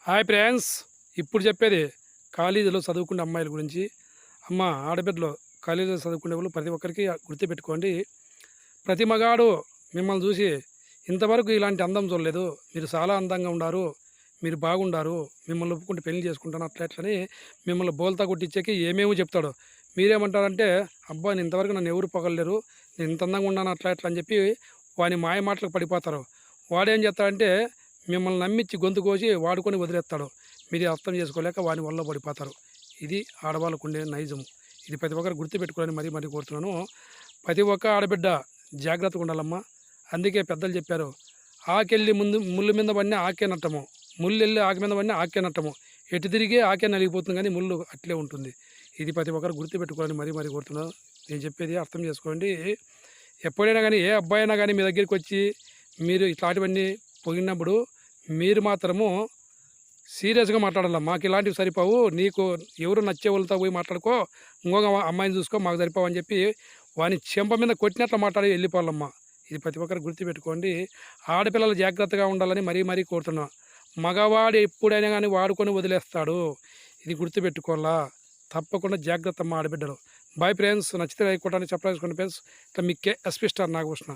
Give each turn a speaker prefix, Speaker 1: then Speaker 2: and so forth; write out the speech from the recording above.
Speaker 1: Hi friends. ఇప్పుడు చెప్పేది కాలేజీలో చదువుకునే అమ్మాయిల గురించి. అమ్మ ఆడబిడ్డలు కాలేజీలో చదువుకునే వాళ్ళు ప్రతి ఒక్కరికి గుర్తుపెట్టుకోండి. ప్రతి మగాడు మిమ్మల్ని చూసి ఇంతవరకు ఇలాంటి అందం చూడలేదు, మీరు చాలా అందంగా ఉన్నారు, మీరు బాగుండారు, మిమ్మల్ని ఒప్పుకుంటే పెళ్లి చేసుకుంటాను అట్లా ఎట్లని మిమ్మల్ని బోల్తా కొట్టించేకి ఏమేమో చెప్తాడు. మీరేమంటారంటే అబ్బా నేను ఇంతవరకు నన్ను ఎవరు పొగలేరు, నేను ఇంత అందంగా ఉన్నాను అట్లా ఎట్లా అని చెప్పి వాని మాయ మాటలకు పడిపోతారు. వాడేం చేస్తాడంటే మిమ్మల్ని నమ్మించి గొంతు కోసి వాడుకొని వదిలేస్తాడు. మీరు అర్థం చేసుకోలేక వాని వల్ల పడిపోతారు. ఇది ఆడవాళ్ళకు ఉండే నైజం. ఇది ప్రతి ఒక్కరు గుర్తుపెట్టుకోవాలని మరీ మరీ కోరుతున్నాను. ప్రతి ఒక్క ఆడబిడ్డ జాగ్రత్తగా ఉండాలమ్మా. అందుకే పెద్దలు చెప్పారు, ఆకెళ్ళి ముందు ముళ్ళు మీద పడినా ఆకే నట్టము, ముళ్ళు వెళ్ళి ఆకి మీద పడినా ఆకే నట్టము, ఎటు తిరిగి ఆకే నలిగిపోతుంది కానీ ముళ్ళు అట్లే ఉంటుంది. ఇది ప్రతి ఒక్కరు గుర్తుపెట్టుకోవాలని మరీ మరీ కోరుతున్నాను. నేను చెప్పేది అర్థం చేసుకోండి. ఎప్పుడైనా కానీ ఏ అబ్బాయి అయినా కానీ మీ దగ్గరికి వచ్చి మీరు ఇట్లాంటివన్నీ పొగిడినప్పుడు మీరు మాత్రము సీరియస్గా మాట్లాడాలి. మాకు ఇలాంటివి సరిపోవు, నీకు ఎవరు నచ్చే వాళ్ళతో పోయి మాట్లాడుకో, ఇంకొక అమ్మాయిని చూసుకో, మాకు సరిపోవు అని చెప్పి వాని చెంప మీద కొట్టినట్లు మాట్లాడి వెళ్ళిపోవాలమ్మా. ఇది ప్రతి ఒక్కరు గుర్తుపెట్టుకోండి. ఆడపిల్లలు జాగ్రత్తగా ఉండాలని మరీ మరీ కోరుతున్నా. మగవాడు ఎప్పుడైనా కానీ వాడుకొని వదిలేస్తాడు. ఇది గుర్తుపెట్టుకోవాలా. తప్పకుండా జాగ్రత్త అమ్మ ఆడబిడ్డలు. Bye friends. నచ్చితే లైక్ కొట్టండి, సబ్స్క్రైబ్ చేసుకోండి ఫ్రెండ్స్. ఇట్లా మీకే ఎస్పీ స్టార్ నాగభూషణ.